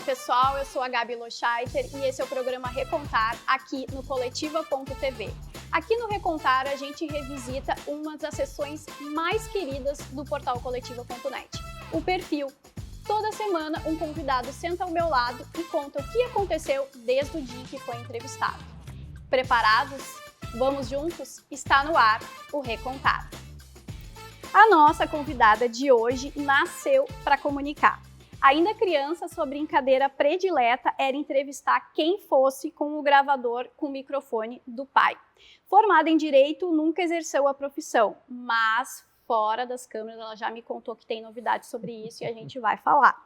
pessoal, eu sou a Gabi Loscheiter e esse é o programa Recontar aqui no Coletiva.tv. Aqui no Recontar a gente revisita uma das seções mais queridas do portal Coletiva.net, o perfil. Toda semana um convidado senta ao meu lado e conta o que aconteceu desde o dia que foi entrevistado. Preparados? Vamos juntos? Está no ar o Recontar. A nossa convidada de hoje nasceu para comunicar. Ainda criança, sua brincadeira predileta era entrevistar quem fosse com o gravador com o microfone do pai. Formada em Direito, nunca exerceu a profissão, mas fora das câmeras ela já me contou que tem novidades sobre isso e a gente vai falar.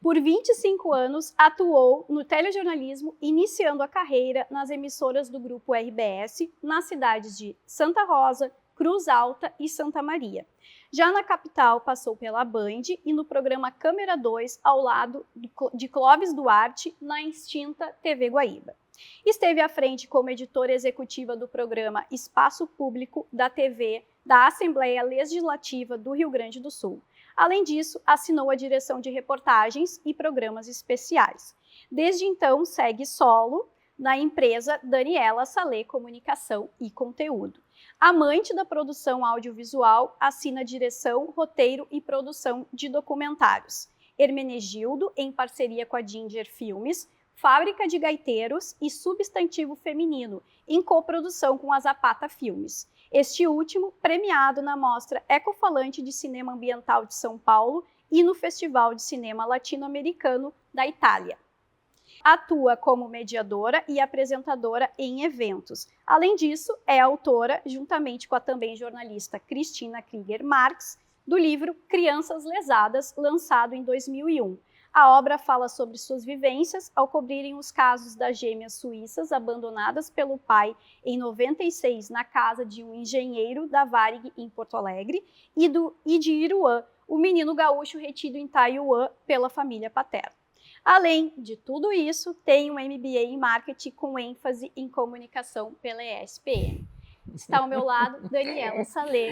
Por 25 anos, atuou no telejornalismo, iniciando a carreira nas emissoras do Grupo RBS, nas cidades de Santa Rosa, Cruz Alta e Santa Maria. Já na capital, passou pela Band e no programa Câmera 2, ao lado de Clóvis Duarte, na extinta TV Guaíba. Esteve à frente como editora executiva do programa Espaço Público da TV da Assembleia Legislativa do Rio Grande do Sul. Além disso, assinou a direção de reportagens e programas especiais. Desde então, segue solo na empresa Daniela Salé Comunicação e Conteúdo. Amante da produção audiovisual, assina direção, roteiro e produção de documentários. Hermenegildo, em parceria com a Ginger Filmes, Fábrica de Gaiteiros e Substantivo Feminino, em coprodução com a Zapata Filmes. Este último premiado na Mostra Ecofalante de Cinema Ambiental de São Paulo e no Festival de Cinema Latino-Americano da Itália. Atua como mediadora e apresentadora em eventos. Além disso, é autora, juntamente com a também jornalista Cristina Krieger Marx, do livro Crianças Lesadas, lançado em 2001. A obra fala sobre suas vivências ao cobrirem os casos das gêmeas suíças abandonadas pelo pai em 96 na casa de um engenheiro da Varig em Porto Alegre e de Iruã, o menino gaúcho retido em Taiwan pela família paterna. Além de tudo isso, tem um MBA em Marketing com ênfase em Comunicação pela ESPM. Está ao meu lado, Daniela Salé.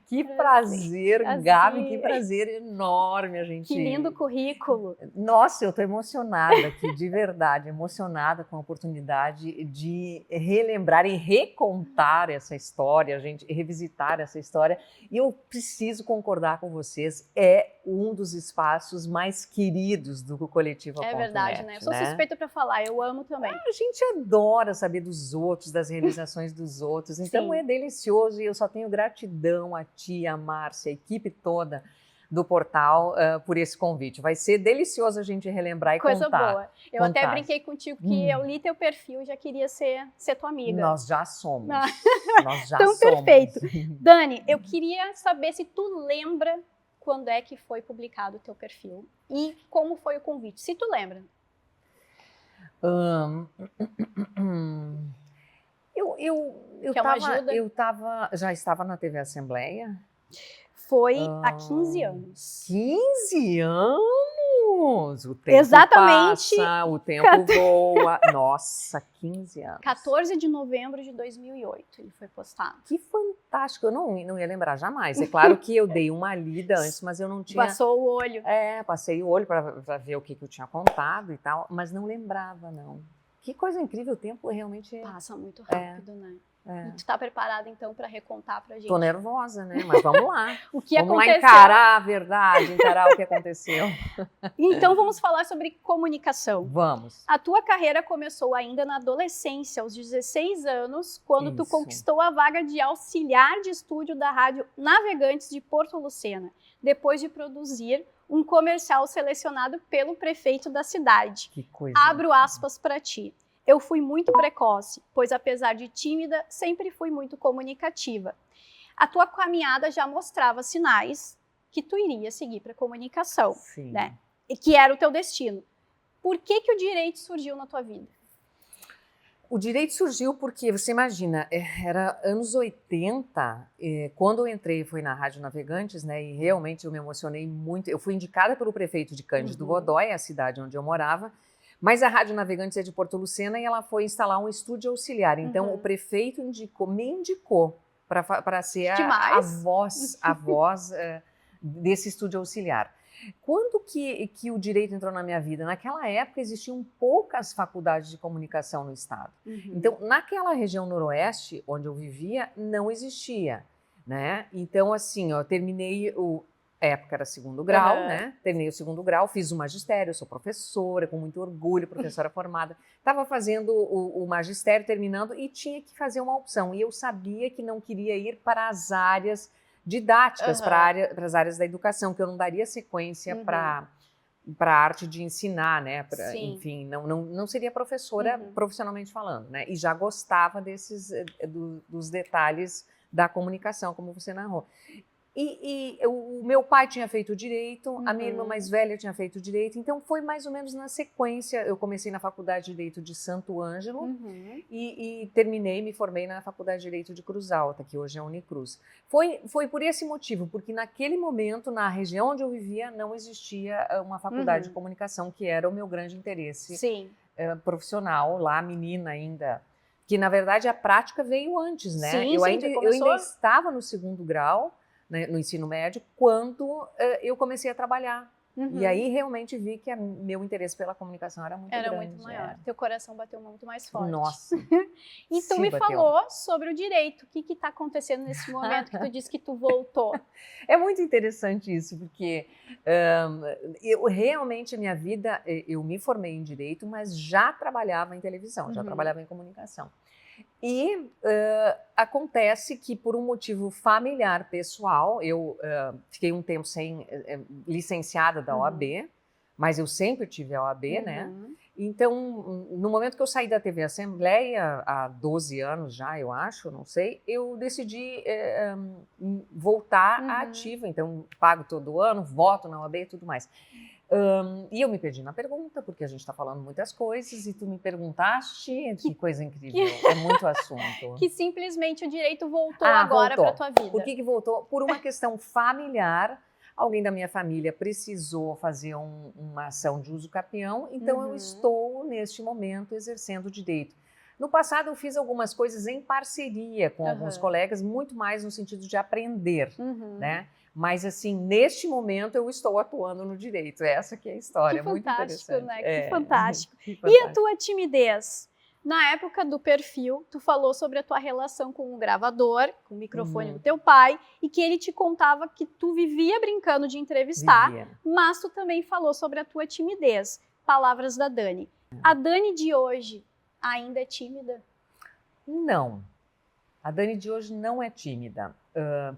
Que prazer, Gabi, que prazer enorme a gente... Que lindo currículo. Nossa, eu estou emocionada aqui, de verdade, emocionada com a oportunidade de relembrar e recontar essa história, gente, revisitar essa história. E eu preciso concordar com vocês, é um dos espaços mais queridos do Coletiva.net. É verdade, né? Eu sou suspeita para falar, eu amo também. A gente adora saber dos outros, das realizações dos outros, então Sim. É delicioso e eu só tenho gratidão a ti, a Márcia, a equipe toda do portal por esse convite. Vai ser delicioso a gente relembrar e Coisa contar. Boa. Eu até brinquei contigo que eu li teu perfil e já queria ser tua amiga. Nós já somos. Nós já então, somos. Perfeito. Dani, eu queria saber se tu lembra quando é que foi publicado o teu perfil e como foi o convite. Se tu lembra. Já estava na TV Assembleia? Foi há 15 anos. 15 anos? O tempo Exatamente. Passa, o tempo voa. Nossa, 15 anos. 14 de novembro de 2008 ele foi postado. Que fantástico. Eu não ia lembrar jamais. É claro que eu dei uma lida antes, mas eu não tinha... Passou o olho. Passei o olho para ver o que eu tinha contado e tal, mas não lembrava, não. Que coisa incrível, o tempo realmente... Passa muito rápido, né? E tu tá preparada, então, para recontar pra gente? Tô nervosa, né? Mas vamos lá. O que vamos aconteceu? Lá encarar a verdade, encarar o que aconteceu. Então, vamos falar sobre comunicação. Vamos. A tua carreira começou ainda na adolescência, aos 16 anos, quando tu conquistou a vaga de auxiliar de estúdio da Rádio Navegantes de Porto Lucena, depois de produzir um comercial selecionado pelo prefeito da cidade. Que coisa. Abro aspas para ti. Eu fui muito precoce, pois apesar de tímida, sempre fui muito comunicativa. A tua caminhada já mostrava sinais que tu iria seguir para comunicação, né? E que era o teu destino. Por que o direito surgiu na tua vida? O direito surgiu porque, você imagina, era anos 80, quando eu entrei, foi na Rádio Navegantes, né, e realmente eu me emocionei muito. Eu fui indicada pelo prefeito de Cândido Godói, a cidade onde eu morava, mas a Rádio Navegantes é de Porto Lucena e ela foi instalar um estúdio auxiliar. Então, o prefeito me indicou para ser a voz desse estúdio auxiliar. Quando que o direito entrou na minha vida? Naquela época existiam poucas faculdades de comunicação no estado. Então, naquela região noroeste, onde eu vivia, não existia, né? Então, assim, eu terminei época era segundo grau, né? Terminei o segundo grau, fiz o magistério, sou professora, com muito orgulho, professora formada. Estava fazendo o magistério, terminando, e tinha que fazer uma opção. E eu sabia que não queria ir para as áreas didáticas, para as áreas da educação, que eu não daria sequência para a arte de ensinar, né? Enfim, não seria professora profissionalmente falando, né? E já gostava dos detalhes da comunicação, como você narrou. E o meu pai tinha feito direito, a minha irmã mais velha tinha feito direito, então foi mais ou menos na sequência. Eu comecei na Faculdade de Direito de Santo Ângelo e terminei, me formei na Faculdade de Direito de Cruz Alta, que hoje é a Unicruz. Foi por esse motivo, porque naquele momento, na região onde eu vivia, não existia uma faculdade de comunicação, que era o meu grande interesse profissional, lá menina ainda. Que, na verdade, a prática veio antes, né? Sim, eu ainda estava no segundo grau, né, no ensino médio, quando eu comecei a trabalhar. E aí realmente vi que meu interesse pela comunicação era muito grande. Era muito maior. Teu coração bateu muito mais forte. Nossa. E tu me falou sobre o direito. O que está acontecendo nesse momento que tu disse que tu voltou? É muito interessante isso, porque eu realmente, a minha vida, eu me formei em direito, mas já trabalhava em televisão, já trabalhava em comunicação. E acontece que, por um motivo familiar, pessoal, eu fiquei um tempo sem licenciada da OAB, mas eu sempre tive a OAB, né? Então, no momento que eu saí da TV Assembleia, há 12 anos já, eu acho, não sei, eu decidi voltar à ativa. Então, pago todo ano, voto na OAB e tudo mais. E eu me perdi na pergunta, porque a gente está falando muitas coisas, e tu me perguntaste, que coisa incrível, é muito assunto. Que simplesmente o direito voltou agora para a tua vida. Por que voltou? Por uma questão familiar. Alguém da minha família precisou fazer uma ação de uso capião, então eu estou, neste momento, exercendo o direito. No passado, eu fiz algumas coisas em parceria com alguns colegas, muito mais no sentido de aprender, né? Mas, assim, neste momento, eu estou atuando no direito. Essa que é a história, muito interessante. Né? Que fantástico. E a tua timidez? Na época do perfil, tu falou sobre a tua relação com o gravador, com o microfone do teu pai, e que ele te contava que tu vivia brincando de entrevistar, mas tu também falou sobre a tua timidez. Palavras da Dani. A Dani de hoje ainda é tímida? Não. A Dani de hoje não é tímida.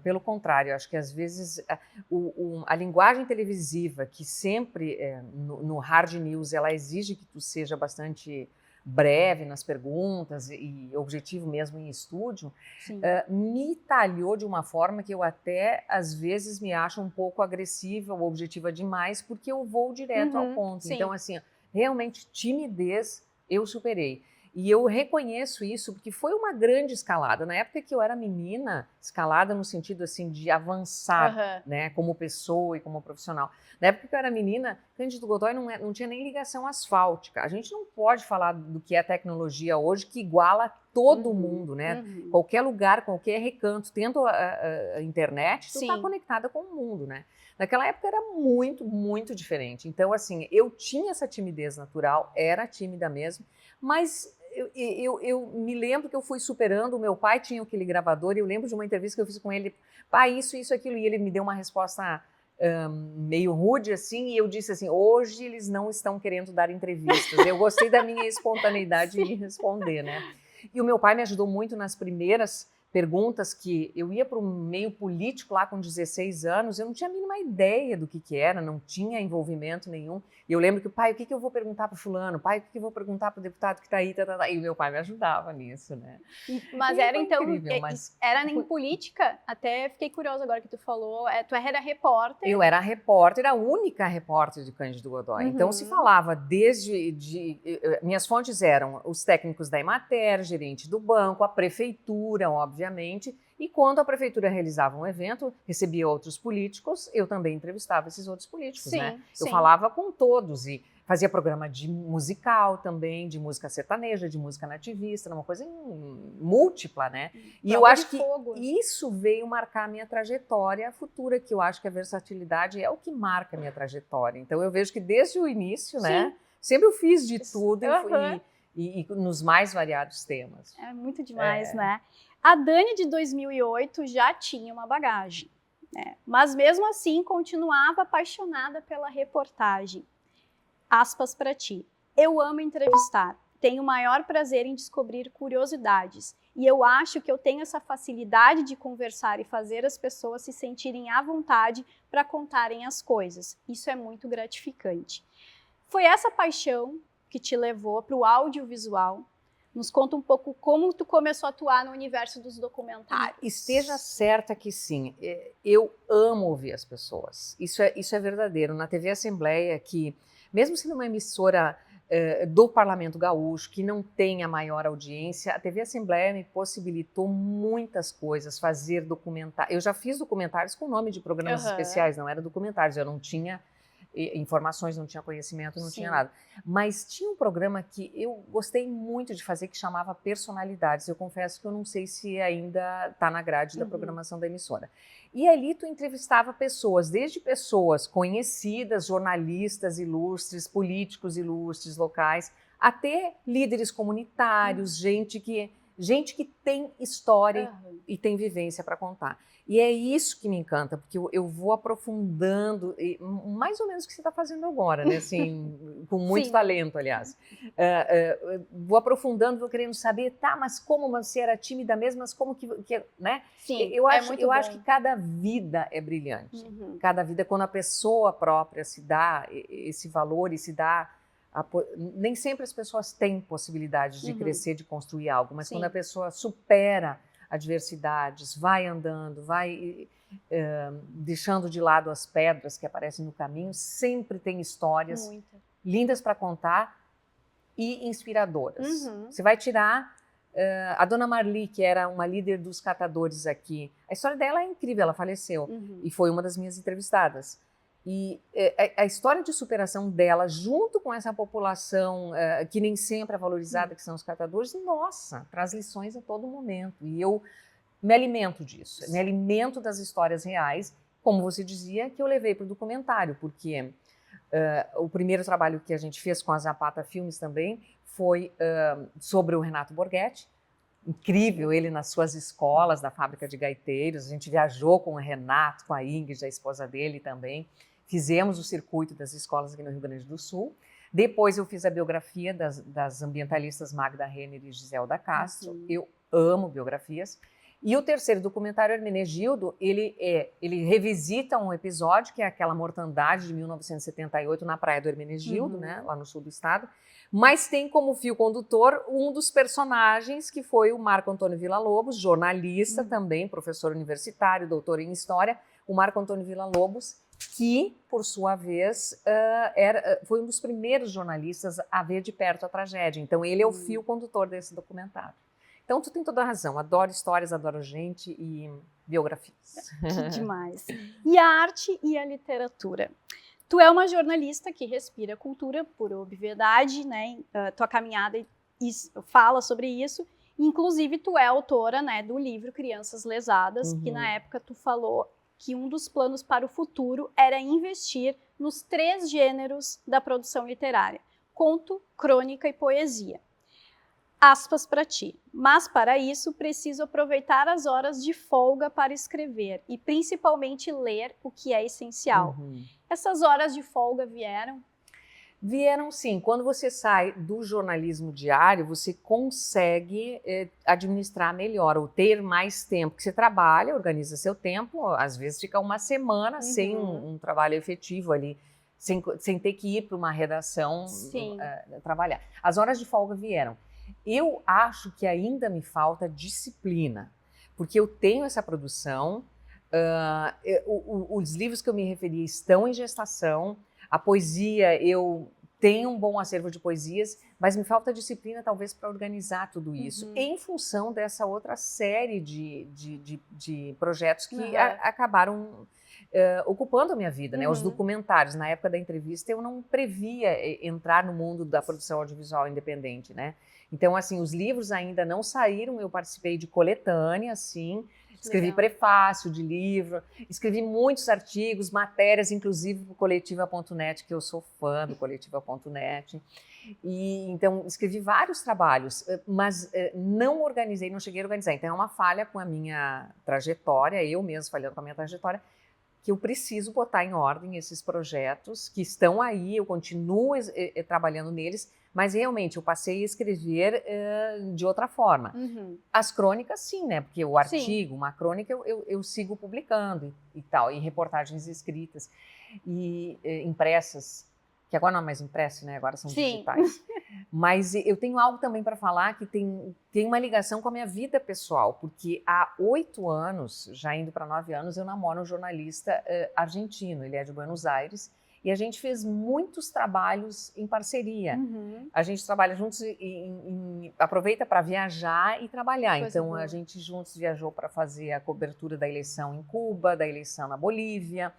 Pelo contrário, acho que às vezes a linguagem televisiva, que sempre no hard news, ela exige que tu seja bastante breve nas perguntas e objetivo mesmo em estúdio, me talhou de uma forma que eu até às vezes me acho um pouco agressiva ou objetiva demais, porque eu vou direto ao ponto. Então, assim, realmente timidez eu superei. E eu reconheço isso porque foi uma grande escalada. Na época que eu era menina, escalada no sentido assim de avançar, né, como pessoa e como profissional. Na época que eu era menina, Cândido Godói não tinha nem ligação asfáltica. A gente não pode falar do que é tecnologia hoje, que iguala todo mundo, né? Qualquer lugar, qualquer recanto, tendo a internet, tu está conectada com o mundo, né? Naquela época era muito, muito diferente. Então, assim, eu tinha essa timidez natural, era tímida mesmo, mas eu me lembro que eu fui superando. O meu pai tinha aquele gravador e eu lembro de uma entrevista que eu fiz com ele, pai, isso, aquilo, e ele me deu uma resposta meio rude, assim, e eu disse assim, hoje eles não estão querendo dar entrevistas. Eu gostei da minha espontaneidade em responder, né? E o meu pai me ajudou muito nas primeiras perguntas, que eu ia para o meio político lá com 16 anos, eu não tinha a mínima ideia do que era, não tinha envolvimento nenhum. E eu lembro que, pai, o que eu vou perguntar para fulano? Pai, o que eu vou perguntar para o deputado que está aí? E o meu pai me ajudava nisso, né? Mas era então, incrível, era em política? Até fiquei curiosa agora que tu falou, tu era repórter? Eu era repórter, a única repórter de Cândido Godói. Então se falava minhas fontes eram os técnicos da Emater, gerente do banco, a prefeitura, obviamente, e quando a prefeitura realizava um evento, recebia outros políticos, eu também entrevistava esses outros políticos, né? Eu falava com todos, e Fazia programa de musical também, de música sertaneja, de música nativista, uma coisa múltipla, né? E eu acho que isso veio marcar a minha trajetória futura, que eu acho que a versatilidade é o que marca a minha trajetória. Então eu vejo que desde o início, né? Sempre eu fiz de tudo e nos mais variados temas. É muito demais, né? A Dani de 2008 já tinha uma bagagem, né? Mas mesmo assim continuava apaixonada pela reportagem. Aspas para ti. Eu amo entrevistar. Tenho o maior prazer em descobrir curiosidades. E eu acho que eu tenho essa facilidade de conversar e fazer as pessoas se sentirem à vontade para contarem as coisas. Isso é muito gratificante. Foi essa paixão que te levou para o audiovisual? Nos conta um pouco como tu começou a atuar no universo dos documentários. Esteja certa que sim. Eu amo ouvir as pessoas. Isso é verdadeiro. Na TV Assembleia, que mesmo sendo uma emissora do Parlamento Gaúcho, que não tem a maior audiência, a TV Assembleia me possibilitou muitas coisas, fazer documentários. Eu já fiz documentários com nome de programas especiais, não era documentários, eu não tinha informações, não tinha conhecimento, não tinha nada. Mas tinha um programa que eu gostei muito de fazer, que chamava Personalidades. Eu confesso que eu não sei se ainda está na grade da programação da emissora. E ali tu entrevistava pessoas, desde pessoas conhecidas, jornalistas ilustres, políticos ilustres, locais, até líderes comunitários, gente que tem história e tem vivência para contar. E é isso que me encanta, porque eu vou aprofundando, mais ou menos o que você está fazendo agora, né? Assim, com muito talento, aliás. Vou aprofundando, vou querendo saber, mas como você era tímida mesmo, mas como que né? Sim, eu acho que cada vida é brilhante. Cada vida, quando a pessoa própria se dá esse valor e se dá... Nem sempre as pessoas têm possibilidade de crescer, de construir algo, mas quando a pessoa supera adversidades, vai andando, vai deixando de lado as pedras que aparecem no caminho, sempre tem histórias lindas para contar e inspiradoras. Você vai tirar a Dona Marli, que era uma líder dos catadores aqui, a história dela é incrível, ela faleceu e foi uma das minhas entrevistadas. E a história de superação dela, junto com essa população que nem sempre é valorizada, que são os catadores, nossa, traz lições a todo momento. E eu me alimento disso, me alimento das histórias reais, como você dizia, que eu levei para o documentário, porque o primeiro trabalho que a gente fez com a Zapata Filmes também foi sobre o Renato Borghetti. Incrível, ele nas suas escolas da fábrica de gaiteiros. A gente viajou com o Renato, com a Ingrid, a esposa dele também. Fizemos o circuito das escolas aqui no Rio Grande do Sul. Depois eu fiz a biografia das ambientalistas Magda Renner e Giselda Castro. Eu amo biografias. E o terceiro documentário, Hermenegildo, ele revisita um episódio, que é aquela mortandade de 1978 na Praia do Hermenegildo, né, lá no sul do estado. Mas tem como fio condutor um dos personagens, que foi o Marco Antônio Villa-Lobos, jornalista também, professor universitário, doutor em História. O Marco Antônio Villa-Lobos, que, por sua vez, foi um dos primeiros jornalistas a ver de perto a tragédia. Então, ele é o fio condutor desse documentário. Então, tu tem toda a razão. Adoro histórias, adoro gente e biografias. Que demais. E a arte e a literatura? Tu é uma jornalista que respira cultura por obviedade, né? Tua caminhada fala sobre isso. Inclusive, tu é autora, né, do livro Crianças Lesadas, que na época tu falou que um dos planos para o futuro era investir nos 3 gêneros da produção literária: conto, crônica e poesia. Aspas para ti. Mas para isso preciso aproveitar as horas de folga para escrever e principalmente ler o que é essencial. Essas horas de folga vieram? Vieram sim. Quando você sai do jornalismo diário, você consegue administrar melhor ou ter mais tempo, porque você trabalha, organiza seu tempo, às vezes fica uma semana sem um trabalho efetivo ali, sem ter que ir para uma redação trabalhar. As horas de folga vieram. Eu acho que ainda me falta disciplina, porque eu tenho essa produção, os livros que eu me referi estão em gestação, a poesia eu tenho um bom acervo de poesias, mas me falta disciplina talvez para organizar tudo isso, em função dessa outra série de projetos que acabaram ocupando a minha vida, né? Os documentários. Na época da entrevista eu não previa entrar no mundo da produção audiovisual independente, né? Então, assim, os livros ainda não saíram, eu participei de coletânea, assim, escrevi prefácio de livro, escrevi muitos artigos, matérias, inclusive para o Coletiva.net, que eu sou fã do Coletiva.net. E, então, escrevi vários trabalhos, mas não organizei, não cheguei a organizar. Então, é uma falha com a minha trajetória, eu mesmo falhando com a minha trajetória, que eu preciso botar em ordem esses projetos que estão aí, eu continuo trabalhando neles, mas realmente eu passei a escrever de outra forma. As crônicas, sim, né? Porque o artigo, uma crônica, eu sigo publicando e tal, e reportagens escritas e impressas, que agora não é mais impresso, né? Agora são digitais. Mas eu tenho algo também para falar que tem uma ligação com a minha vida pessoal, porque há 8 anos, já indo para 9 anos, eu namoro um jornalista argentino, ele é de Buenos Aires, e a gente fez muitos trabalhos em parceria. A gente trabalha juntos e aproveita para viajar e trabalhar. Então, a gente juntos viajou para fazer a cobertura da eleição em Cuba, da eleição na Bolívia,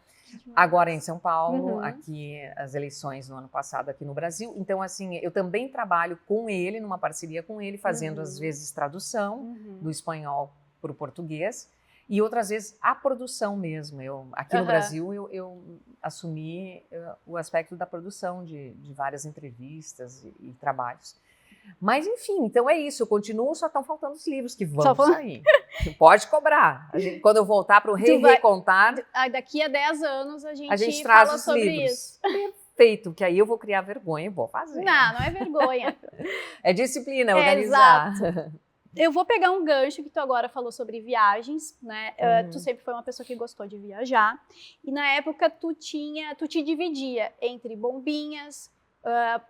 agora em São Paulo, aqui as eleições no ano passado aqui no Brasil. Então, assim, eu também trabalho com ele, numa parceria com ele, fazendo às vezes tradução do espanhol para o português e outras vezes a produção mesmo. Aqui no Brasil eu assumi o aspecto da produção de várias entrevistas e trabalhos. Mas, enfim, então é isso, eu continuo, só estão faltando os livros que vão sair. Pode cobrar. Quando eu voltar para o Recontar... Daqui a 10 anos a gente traz fala os sobre livros. isso. Perfeito, que aí eu vou criar vergonha e vou fazer. Não é vergonha. É disciplina, organizar. Exato. Eu vou pegar um gancho que tu agora falou sobre viagens, né? Tu sempre foi uma pessoa que gostou de viajar. E na época tu te dividia entre Bombinhas,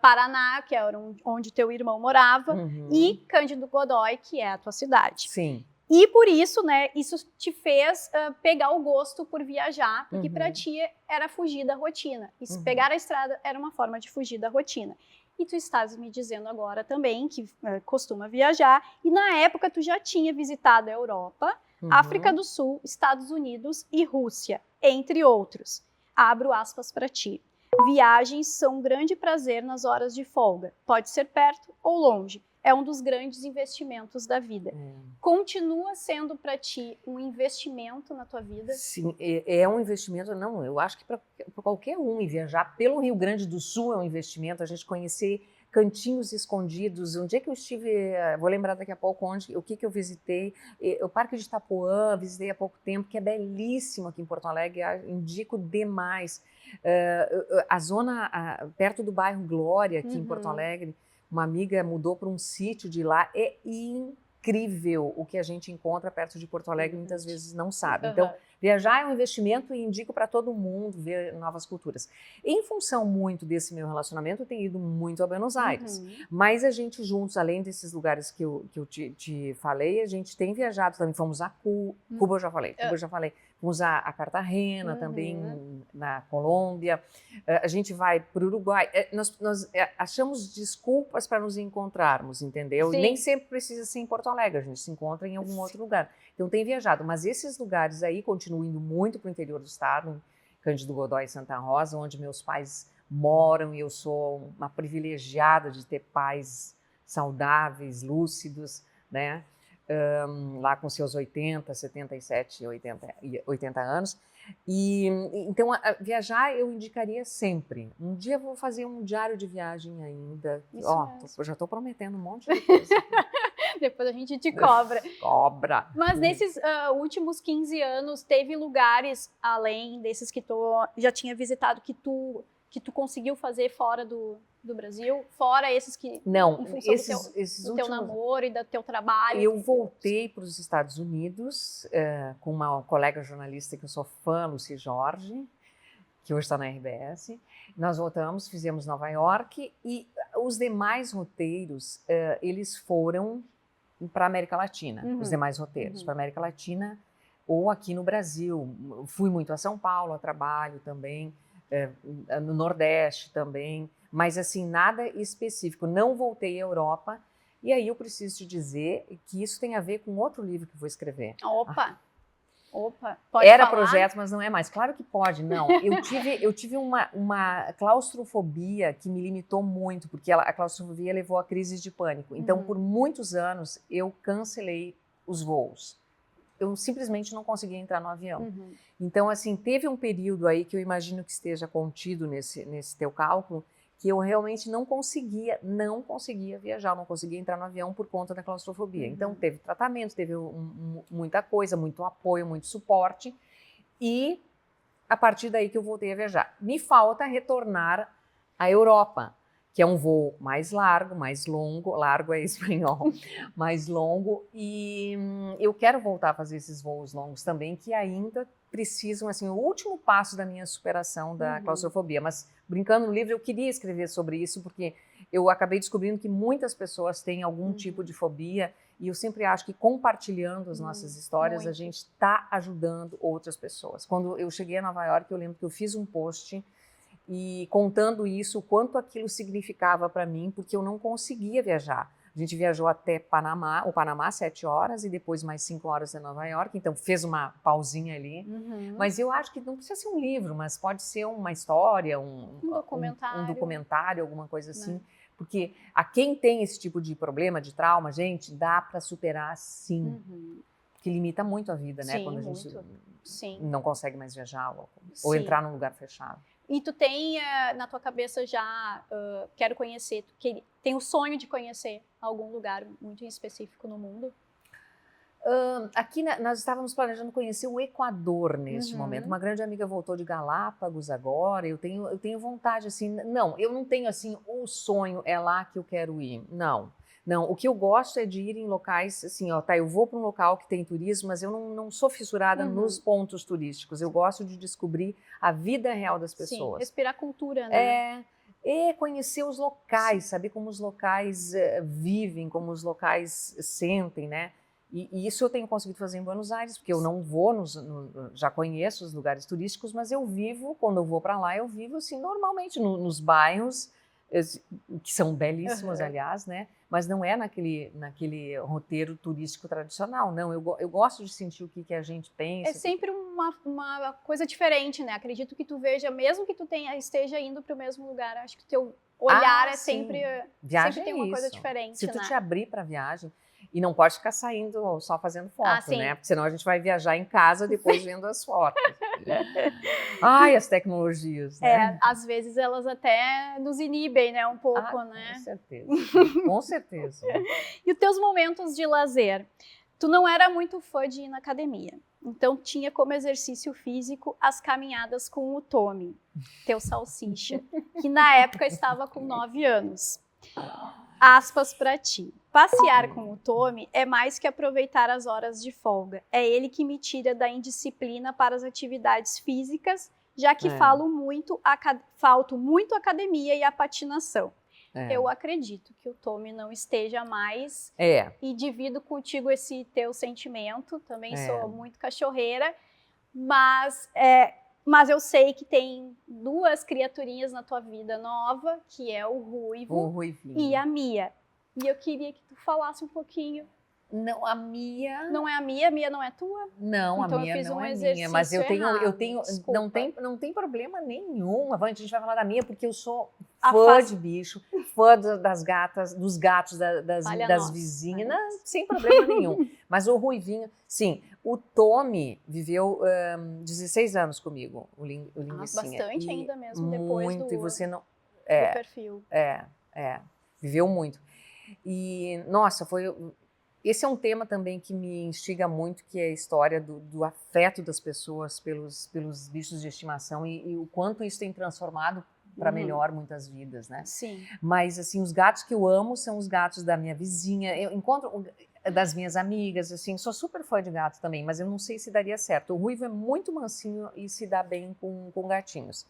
Paraná, que era onde teu irmão morava, e Cândido Godói, que é a tua cidade. Sim. E por isso, né, isso te fez pegar o gosto por viajar, porque para ti era fugir da rotina. E pegar a estrada era uma forma de fugir da rotina. E tu estás me dizendo agora também que costuma viajar, e na época tu já tinha visitado a Europa, África do Sul, Estados Unidos e Rússia, entre outros. Abro aspas para ti. Viagens são um grande prazer nas horas de folga. Pode ser perto ou longe. É um dos grandes investimentos da vida. Continua sendo para ti um investimento na tua vida? Sim, é um investimento. Não, eu acho que para qualquer um, e viajar pelo Rio Grande do Sul é um investimento. A gente conhecer cantinhos escondidos. Um dia que eu estive, vou lembrar daqui a pouco o que eu visitei, o Parque de Itapuã, visitei há pouco tempo, que é belíssimo aqui em Porto Alegre, indico demais. A zona perto do bairro Glória, aqui em Porto Alegre, uma amiga mudou para um sítio de lá, é incrível o que a gente encontra perto de Porto Alegre, muitas vezes não sabe. Então, viajar é um investimento e indico para todo mundo ver novas culturas. Em função muito desse meu relacionamento, eu tenho ido muito a Buenos Aires, mas a gente juntos, além desses lugares que eu te falei, a gente tem viajado também, fomos a Cuba, eu já falei, fomos a Cartagena também, na Colômbia, a gente vai para o Uruguai, nós achamos desculpas para nos encontrarmos, entendeu? E nem sempre precisa ser em Porto Alegre, a gente se encontra em algum outro lugar. Então tem viajado, mas esses lugares aí continuo indo muito para o interior do estado, em Cândido Godói e Santa Rosa, onde meus pais moram e eu sou uma privilegiada de ter pais saudáveis, lúcidos, né? Lá com seus 80, 77, 80 anos. E então, viajar eu indicaria sempre. Um dia eu vou fazer um diário de viagem ainda. Já estou prometendo um monte de coisa. Depois a gente te cobra. Cobra! Mas nesses últimos 15 anos, teve lugares, além desses que tu já tinha visitado, que tu conseguiu fazer fora do Brasil? Fora esses que, não, em função esses do teu namoro e do teu trabalho? Eu voltei para os Estados Unidos com uma colega jornalista que eu sou fã, Lucy Jorge, que hoje está na RBS. Nós voltamos, fizemos Nova York e os demais roteiros, eles foram para a América Latina. Os demais roteiros para a América Latina ou aqui no Brasil. Fui muito a São Paulo a trabalho também. no Nordeste também, mas assim, nada específico. Não voltei à Europa, e aí eu preciso te dizer que isso tem a ver com outro livro que eu vou escrever. Opa, pode Era falar? projeto, mas não é mais. Claro que pode, não. Eu tive uma claustrofobia que me limitou muito, porque a claustrofobia levou a crises de pânico. Então, por muitos anos, eu cancelei os voos. Eu simplesmente não conseguia entrar no avião. Então, assim, teve um período aí que eu imagino que esteja contido nesse teu cálculo, que eu realmente não conseguia viajar, não conseguia entrar no avião por conta da claustrofobia. Então, teve tratamento, teve muita coisa, muito apoio, muito suporte, e a partir daí que eu voltei a viajar. Me falta retornar à Europa, que é um voo mais largo, mais longo, largo é espanhol, mais longo, e eu quero voltar a fazer esses voos longos também, que ainda precisam, assim, o último passo da minha superação da claustrofobia. Mas, brincando no livro, eu queria escrever sobre isso, porque eu acabei descobrindo que muitas pessoas têm algum tipo de fobia, e eu sempre acho que compartilhando as nossas histórias, a gente está ajudando outras pessoas. Quando eu cheguei a Nova York, eu lembro que eu fiz um post e contando isso, o quanto aquilo significava para mim, porque eu não conseguia viajar. A gente viajou até o Panamá 7 horas e depois mais 5 horas em Nova York, então fez uma pausinha ali. Mas eu acho que não precisa ser um livro, mas pode ser uma história, um documentário, alguma coisa assim. Porque a quem tem esse tipo de problema, de trauma, gente, dá para superar sim. Que limita muito a vida, né? Quando a gente não consegue mais viajar ou entrar num lugar fechado. E tu tem na tua cabeça já, quero conhecer, tem o sonho de conhecer algum lugar muito específico no mundo? Aqui nós estávamos planejando conhecer o Equador neste momento. Uma grande amiga voltou de Galápagos agora. Eu tenho vontade, assim, não, eu não tenho assim, o sonho é lá que eu quero ir. Não. O que eu gosto é de ir em locais, assim, eu vou para um local que tem turismo, mas eu não sou fissurada nos pontos turísticos. Eu gosto de descobrir a vida real das pessoas. Sim, respirar cultura, né? E conhecer os locais, saber como os locais vivem, como os locais sentem, né? E isso eu tenho conseguido fazer em Buenos Aires, porque eu não vou, já conheço os lugares turísticos, mas eu vivo, quando eu vou para lá, eu vivo assim, normalmente nos bairros, que são belíssimos, aliás, né? Mas não é naquele roteiro turístico tradicional, não. Eu gosto de sentir o que a gente pensa. É sempre uma coisa diferente, né? Acredito que tu veja, mesmo que tu esteja indo para o mesmo lugar, acho que o teu olhar sempre tem uma coisa diferente, Se tu te abrir para viagem, e não pode ficar saindo só fazendo foto, né? Porque senão a gente vai viajar em casa depois vendo as fotos. Ai, as tecnologias, né? Às vezes elas até nos inibem, né? Um pouco, né? Com certeza, com certeza. E os teus momentos de lazer? Tu não era muito fã de ir na academia, então tinha como exercício físico as caminhadas com o Tommy, teu salsicha, que na época estava com 9 anos. Aspas para ti. Passear com o Tommy é mais que aproveitar as horas de folga. É ele que me tira da indisciplina para as atividades físicas, já que falto muito a academia e a patinação. Eu acredito que o Tommy não esteja mais e divido contigo esse teu sentimento. Também sou muito cachorreira, mas eu sei que tem 2 criaturinhas na tua vida nova, que é o Ruivo e a Mia. E eu queria que tu falasse um pouquinho. Não, a Mia... Não é a Mia não é tua? Não, então a Mia não é minha, mas eu tenho Desculpa. não tem problema nenhum. A gente vai falar da Mia porque eu sou fã de bicho, fã das gatas, dos gatos, das vizinhas, sem problema nenhum. Mas o Ruivinho, sim, o Tommy viveu 16 anos comigo, o Linguicinha. Bastante ainda mesmo, depois muito, e você não... do perfil. Viveu muito. E, nossa, esse é um tema também que me instiga muito, que é a história do afeto das pessoas pelos bichos de estimação e o quanto isso tem transformado para melhor muitas vidas, né? Sim. Mas, assim, os gatos que eu amo são os gatos da minha vizinha. Eu encontro das minhas amigas, assim, sou super fã de gatos também, mas eu não sei se daria certo. O Ruivo é muito mansinho e se dá bem com gatinhos.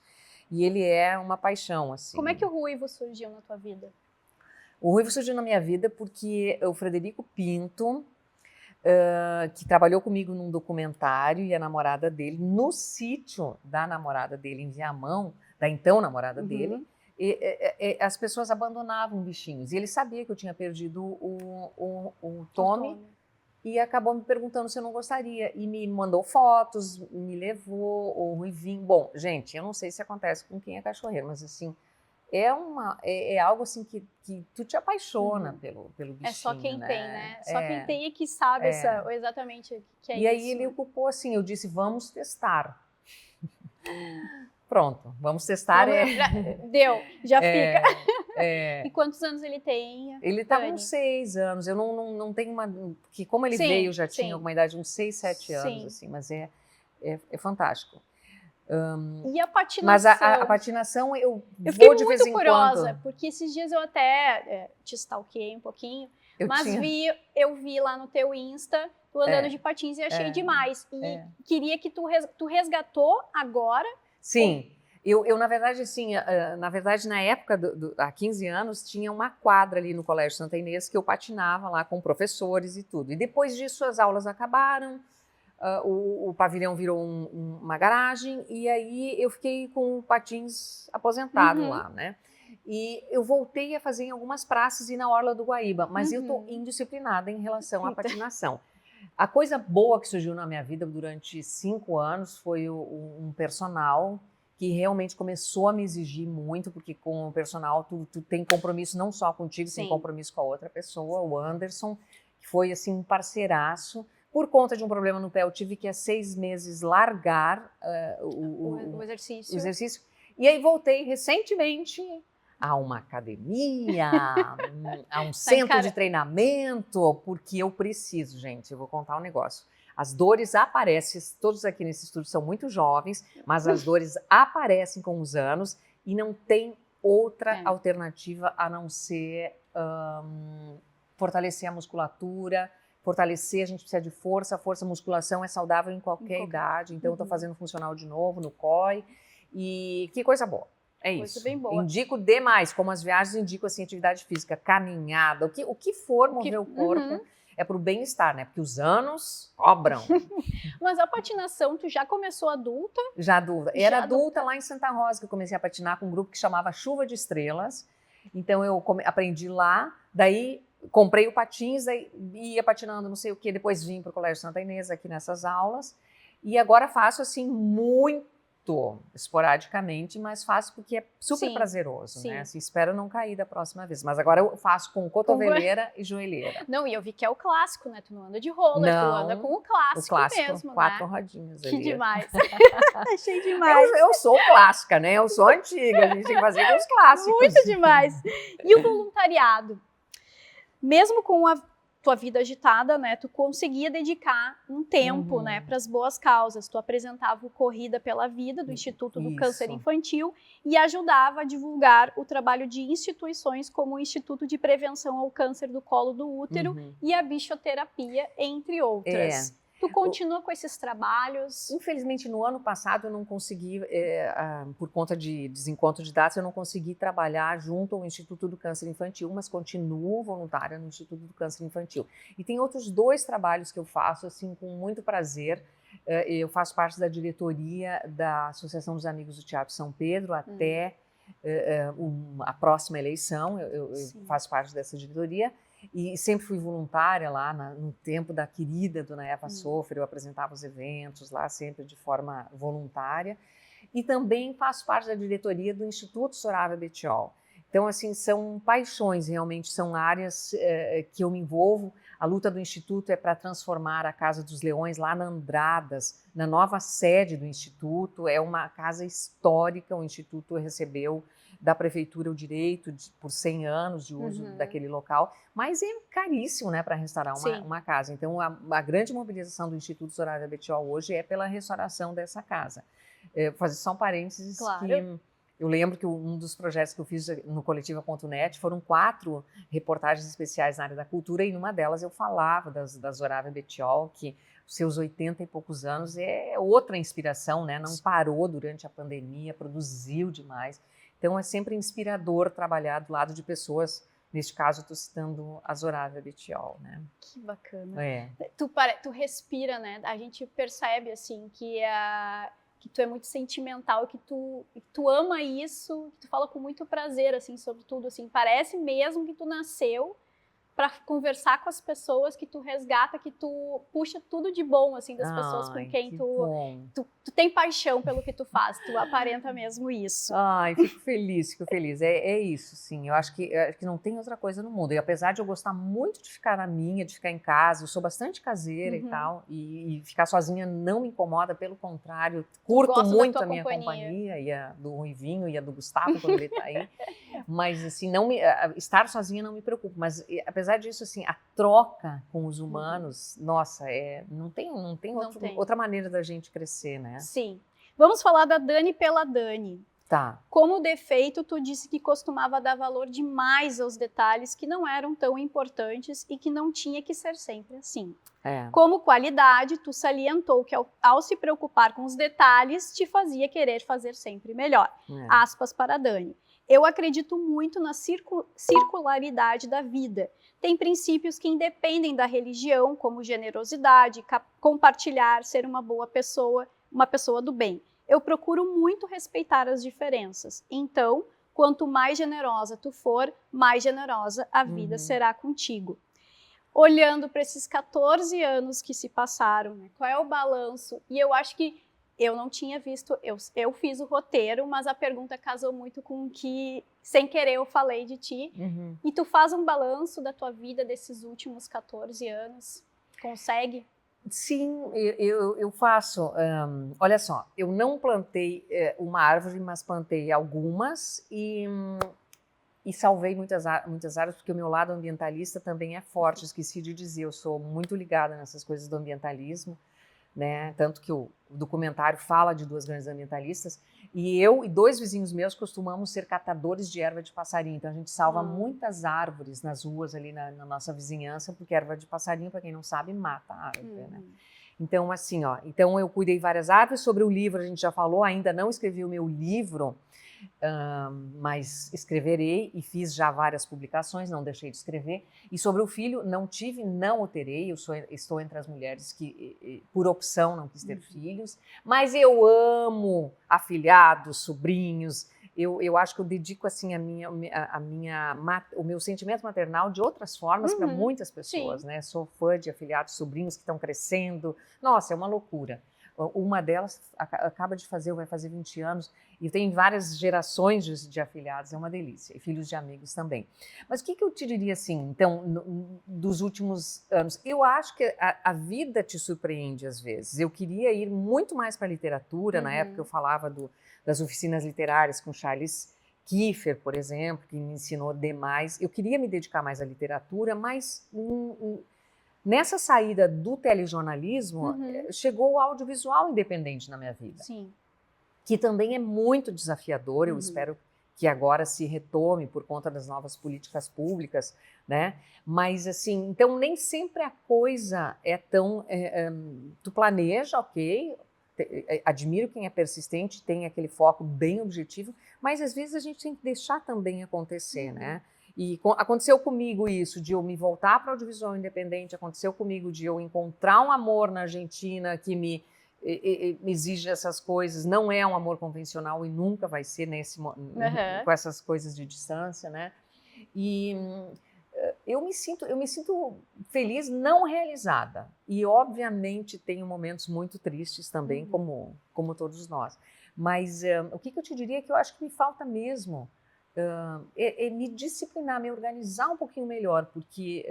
E ele é uma paixão, assim. Como é que o Ruivo surgiu na tua vida? O Ruivo surgiu na minha vida porque o Frederico Pinto, que trabalhou comigo num documentário, e a namorada dele, no sítio da namorada dele, em Viamão, da então namorada Uhum. dele, e as pessoas abandonavam bichinhos. E ele sabia que eu tinha perdido o Tommy e acabou me perguntando se eu não gostaria. E me mandou fotos, me levou, o Ruivinho. Bom, gente, eu não sei se acontece com quem é cachorreiro, mas assim, é algo assim que tu te apaixona pelo bichinho, É só quem né? tem, né? Só quem tem é que sabe exatamente o que é isso. E aí ele ocupou assim, eu disse, vamos testar. Pronto, vamos testar. Deu, já fica. É. E quantos anos ele tem? Ele está com 6 anos. Eu não tenho uma. Porque como ele veio, já tinha alguma idade, uns 6, 7 anos, assim, mas é fantástico. E a patinação? Mas a patinação eu fiquei vou de vez em muito curiosa, quando. porque esses dias eu até te stalkeei um pouquinho, eu vi lá no teu Insta, tu andando de patins e achei demais. E queria que tu resgatou agora. Sim. Eu, na verdade, assim, na época, há 15 anos, tinha uma quadra ali no Colégio Santa Inês que eu patinava lá com professores e tudo. E depois disso as aulas acabaram, o pavilhão virou uma garagem e aí eu fiquei com o patins aposentado lá, né? E eu voltei a fazer em algumas praças e na Orla do Guaíba, mas eu tô indisciplinada em relação à patinação. A coisa boa que surgiu na minha vida durante 5 anos foi um personal que realmente começou a me exigir muito, porque com o personal tu tem compromisso não só contigo, tem compromisso com a outra pessoa, o Anderson, que foi assim um parceiraço. Por conta de um problema no pé, eu tive que há 6 meses largar o exercício. E aí voltei recentemente a uma academia, a um centro de treinamento, porque eu preciso, gente, eu vou contar um negócio. As dores aparecem, todos aqui nesse estúdio são muito jovens, mas as dores aparecem com os anos e não tem outra alternativa a não ser fortalecer a musculatura, fortalecer, a gente precisa de força, musculação é saudável em qualquer idade, então eu estou fazendo funcional de novo no COI, e que coisa boa. É isso. Bem boa. Indico demais, como as viagens, indico assim, atividade física, caminhada, o que for mover o corpo é para o bem-estar, né? Porque os anos cobram. Mas a patinação, tu já começou adulta? Já adulta. Era adulta lá em Santa Rosa, que eu comecei a patinar com um grupo que chamava Chuva de Estrelas. Então eu aprendi lá, daí comprei o patins, daí ia patinando não sei o que, depois vim para o Colégio Santa Inês aqui nessas aulas. E agora faço assim muito esporadicamente, mas faço porque é super prazeroso, né? Assim, espero não cair da próxima vez. Mas agora eu faço com cotoveleira e joelheira. Não, e eu vi que é o clássico, né? Tu não anda de roller, tu anda com o clássico mesmo, 4 rodinhas ali. Que demais. Achei demais. Eu sou clássica, né? Eu sou antiga, a gente tem que fazer com os clássicos. Muito demais. E o voluntariado? Mesmo com a tua vida agitada, né, tu conseguia dedicar um tempo, né, para as boas causas. Tu apresentava o Corrida pela Vida do Instituto do Câncer Infantil e ajudava a divulgar o trabalho de instituições como o Instituto de Prevenção ao Câncer do Colo do Útero e a Bichoterapia, entre outras. Tu continua com esses trabalhos? Infelizmente, no ano passado eu não consegui, por conta de desencontro de datas, eu não consegui trabalhar junto ao Instituto do Câncer Infantil, mas continuo voluntária no Instituto do Câncer Infantil. E tem outros 2 trabalhos que eu faço, assim, com muito prazer. Eu faço parte da diretoria da Associação dos Amigos do Teatro São Pedro até a próxima eleição, eu faço parte dessa diretoria. E sempre fui voluntária lá no tempo da querida Dona Eva Soffer, eu apresentava os eventos lá sempre de forma voluntária. E também faço parte da diretoria do Instituto Sorávia Bettiol. Então, assim, são paixões, realmente, são áreas que eu me envolvo. A luta do Instituto é para transformar a Casa dos Leões lá na Andradas, na nova sede do Instituto. É uma casa histórica, o Instituto recebeu da prefeitura o direito por 100 anos de uso daquele local, mas é caríssimo, né, para restaurar uma casa. Então, a grande mobilização do Instituto Sorávia Bettiol hoje é pela restauração dessa casa. Vou fazer só um parênteses que eu lembro que um dos projetos que eu fiz no Coletiva.net foram 4 reportagens especiais na área da cultura e numa delas eu falava da Sorávia Bettiol, que seus 80 e poucos anos é outra inspiração, né? Não parou durante a pandemia, produziu demais. Então, é sempre inspirador trabalhar do lado de pessoas, neste caso, eu estou citando a Sorávia Bettiol, né? Que bacana. É. Tu respira, né? A gente percebe, assim, que que tu é muito sentimental, que tu ama isso, que tu fala com muito prazer, assim, sobre tudo, assim, parece mesmo que tu nasceu para conversar com as pessoas, que tu resgata, que tu puxa tudo de bom, assim, das pessoas com quem que tu bom. tem paixão pelo que tu faz, tu aparenta mesmo isso. Ai, fico feliz, fico feliz. É isso, sim. Eu acho que não tem outra coisa no mundo. E apesar de eu gostar muito de ficar na minha, de ficar em casa, eu sou bastante caseira e tal, e ficar sozinha não me incomoda, pelo contrário, curto muito a minha companhia, e a do Ruivinho e a do Gustavo quando ele tá aí. Mas, assim, estar sozinha não me preocupa. Mas, apesar disso, assim, a troca com os humanos, nossa, não tem outra maneira da gente crescer, né? Sim. Vamos falar da Dani pela Dani. Tá. Como defeito, tu disse que costumava dar valor demais aos detalhes que não eram tão importantes e que não tinha que ser sempre assim. Como qualidade, tu salientou que ao se preocupar com os detalhes, te fazia querer fazer sempre melhor. Aspas para Dani. Eu acredito muito na circularidade da vida. Tem princípios que independem da religião, como generosidade, compartilhar, ser uma boa pessoa, uma pessoa do bem. Eu procuro muito respeitar as diferenças. Então, quanto mais generosa tu for, mais generosa a vida será contigo. Olhando para esses 14 anos que se passaram, né, qual é o balanço? E eu acho que eu não tinha visto, eu fiz o roteiro, mas a pergunta casou muito com o que, sem querer, eu falei de ti. E tu faz um balanço da tua vida desses últimos 14 anos? Consegue? Sim, eu faço. Olha só, eu não plantei uma árvore, mas plantei algumas e salvei muitas árvores, porque o meu lado ambientalista também é forte. Esqueci de dizer, eu sou muito ligada nessas coisas do ambientalismo, né? Tanto que o documentário fala de duas grandes ambientalistas, e eu e dois vizinhos meus costumamos ser catadores de erva de passarinho. Então a gente salva muitas árvores nas ruas ali na nossa vizinhança, porque erva de passarinho, para quem não sabe, mata a árvore, né? Então, assim, então eu cuidei várias árvores. Sobre o livro a gente já falou, ainda não escrevi o meu livro, mas escreverei, e fiz já várias publicações, não deixei de escrever. E sobre o filho, não o terei. Estou entre as mulheres que, por opção, não quis ter filhos, mas eu amo afilhados, sobrinhos. Eu acho que eu dedico, assim, o meu sentimento maternal de outras formas para muitas pessoas, né? Sou fã de afilhados, sobrinhos que estão crescendo. Nossa, é uma loucura. Uma delas vai fazer 20 anos, e tem várias gerações de afilhados, é uma delícia, e filhos de amigos também. Mas o que eu te diria, assim, então, dos últimos anos? Eu acho que a vida te surpreende às vezes. Eu queria ir muito mais para a literatura. Na época eu falava das oficinas literárias com Charles Kiefer, por exemplo, que me ensinou demais. Eu queria me dedicar mais à literatura, mas nessa saída do telejornalismo, chegou o audiovisual independente na minha vida. Sim. Que também é muito desafiador. Eu espero que agora se retome por conta das novas políticas públicas, né? Mas, assim, então nem sempre a coisa é tão... tu planeja, ok, admiro quem é persistente, tem aquele foco bem objetivo, mas às vezes a gente tem que deixar também acontecer, né? E aconteceu comigo isso, de eu me voltar para o audiovisual independente, aconteceu comigo de eu encontrar um amor na Argentina que me exige essas coisas. Não é um amor convencional e nunca vai ser com essas coisas de distância, né? E eu me sinto feliz, não realizada. E, obviamente, tenho momentos muito tristes também, como todos nós. Mas o que eu te diria é que eu acho que me falta mesmo me disciplinar, me organizar um pouquinho melhor, porque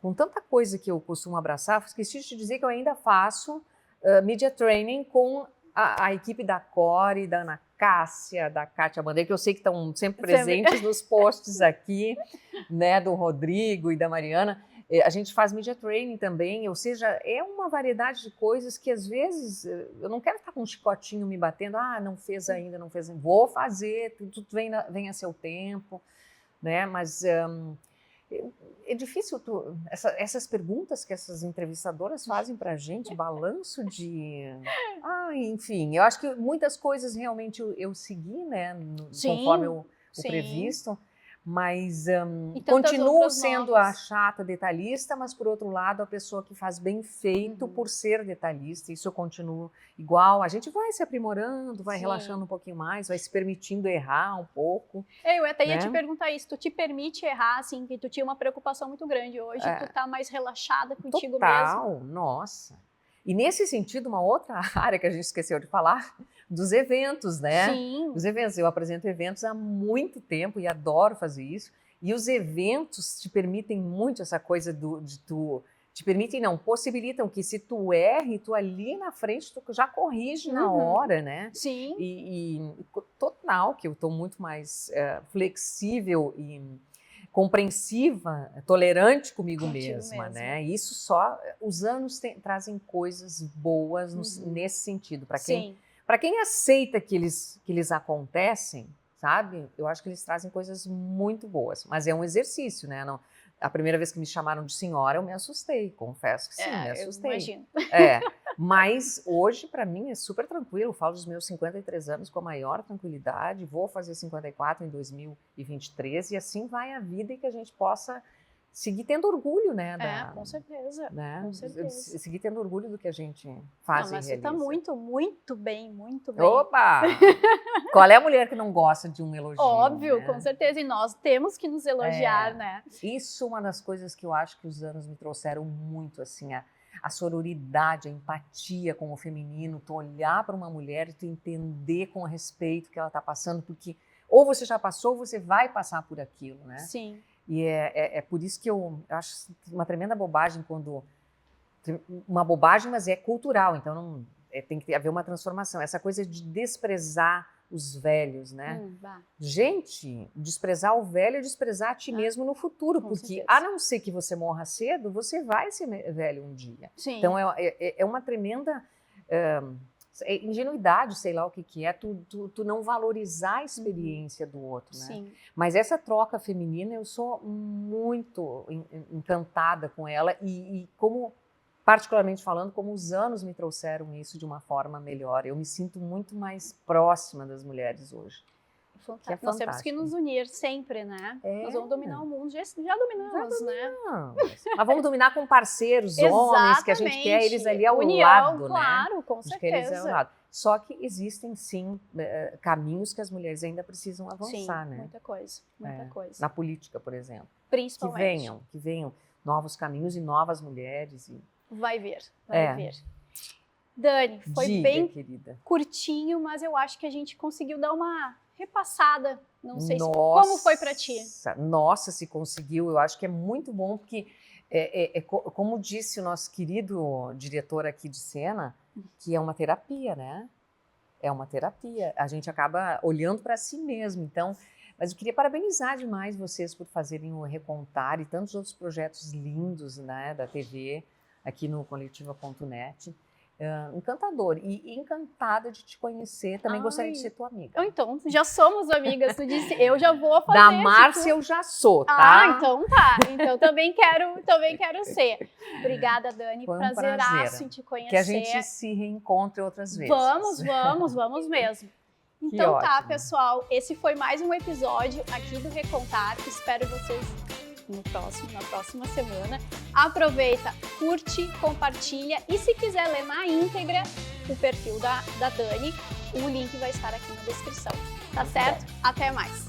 com tanta coisa que eu costumo abraçar, esqueci de te dizer que eu ainda faço media training com a equipe da Core, da Ana Cássia, da Kátia Bandeira, que eu sei que estão sempre presentes nos posts aqui, né, do Rodrigo e da Mariana. A gente faz media training também, ou seja, é uma variedade de coisas que às vezes eu não quero estar com um chicotinho me batendo, não fez ainda, vou fazer, tudo vem a seu tempo, né? Mas é difícil essas perguntas que essas entrevistadoras fazem para a gente, balanço de... enfim, eu acho que muitas coisas realmente eu segui, né, conforme o previsto, Mas E tantas continuo outras sendo novas. a chata detalhista, mas por outro lado a pessoa que faz bem feito por ser detalhista. Isso eu continuo igual. A gente vai se aprimorando, vai Sim. relaxando um pouquinho mais, vai se permitindo errar um pouco. Eu até ia Né? te perguntar isso, tu te permite errar, assim, que tu tinha uma preocupação muito grande hoje, tu tá mais relaxada contigo mesmo? Total, nossa. E nesse sentido, uma outra área que a gente esqueceu de falar, dos eventos, né? Sim. Os eventos, eu apresento eventos há muito tempo e adoro fazer isso. E os eventos te permitem muito essa coisa te permitem, não, possibilitam que se tu erre, tu ali na frente, tu já corrige na hora, né? Sim. E total, que eu estou muito mais flexível e compreensiva, tolerante comigo mesma, né? Isso só, os anos trazem coisas boas nesse sentido. Para quem aceita que eles acontecem, sabe? Eu acho que eles trazem coisas muito boas. Mas é um exercício, né? Não, a primeira vez que me chamaram de senhora, eu me assustei, confesso que sim, me assustei. Eu imagino. Mas hoje, para mim, é super tranquilo. Eu falo dos meus 53 anos com a maior tranquilidade. Vou fazer 54 em 2023 e assim vai a vida e que a gente possa seguir tendo orgulho, né? Com certeza. Né? Com certeza. Seguir tendo orgulho do que a gente faz e realiza. Mas você tá muito, muito bem, muito bem. Opa! Qual é a mulher que não gosta de um elogio? Óbvio, né? com certeza. E nós temos que nos elogiar, né? Isso é uma das coisas que eu acho que os anos me trouxeram muito, assim, a sororidade, a empatia com o feminino, tu olhar para uma mulher e tu entender com respeito o que ela está passando, porque ou você já passou ou você vai passar por aquilo, né? Sim. E é por isso que eu acho uma tremenda bobagem quando... Uma bobagem, mas é cultural, então não, tem que haver uma transformação. Essa coisa de desprezar os velhos, né? Gente, desprezar o velho é desprezar a ti mesmo no futuro, porque certeza. a não ser que você morra cedo, você vai ser velho um dia. Sim. Então é uma tremenda ingenuidade, sei lá o que é, tu não valorizar a experiência do outro, né? Sim. Mas essa troca feminina, eu sou muito encantada com ela e como, particularmente falando, como os anos me trouxeram isso de uma forma melhor. Eu me sinto muito mais próxima das mulheres hoje. Fantástico. Nós temos que nos unir sempre, né? Nós vamos dominar o mundo. Já dominamos, né? Mas vamos dominar com parceiros, homens, que a gente quer eles ali ao lado, claro, né? Com certeza. Ao lado. Só que existem, sim, caminhos que as mulheres ainda precisam avançar, sim, né? Muita coisa. Na política, por exemplo. Principalmente. Que venham novos caminhos e novas mulheres. Vai vir. Dani, foi bem querida. Curtinho, mas eu acho que a gente conseguiu dar uma repassada. Não sei como foi para ti. Nossa, se conseguiu. Eu acho que é muito bom, porque, como disse o nosso querido diretor aqui de cena, que é uma terapia, né? É uma terapia. A gente acaba olhando para si mesmo. Então, mas eu queria parabenizar demais vocês por fazerem o Recontar e tantos outros projetos lindos, né, da TV aqui no Coletiva.net. Encantador e encantada de te conhecer. Também gostaria de ser tua amiga. Então, já somos amigas. Tu disse, eu já vou fazer. Da Márcia eu já sou, tá? Então tá. Então também quero ser. Obrigada, Dani. Foi um Prazeraço em te conhecer. Que a gente se reencontre outras vezes. Vamos mesmo. Então tá, pessoal. Esse foi mais um episódio aqui do Recontar. Espero vocês na próxima semana. Aproveita, curte, compartilha e se quiser ler na íntegra o perfil da Dani, o link vai estar aqui na descrição. Tá certo? Até mais!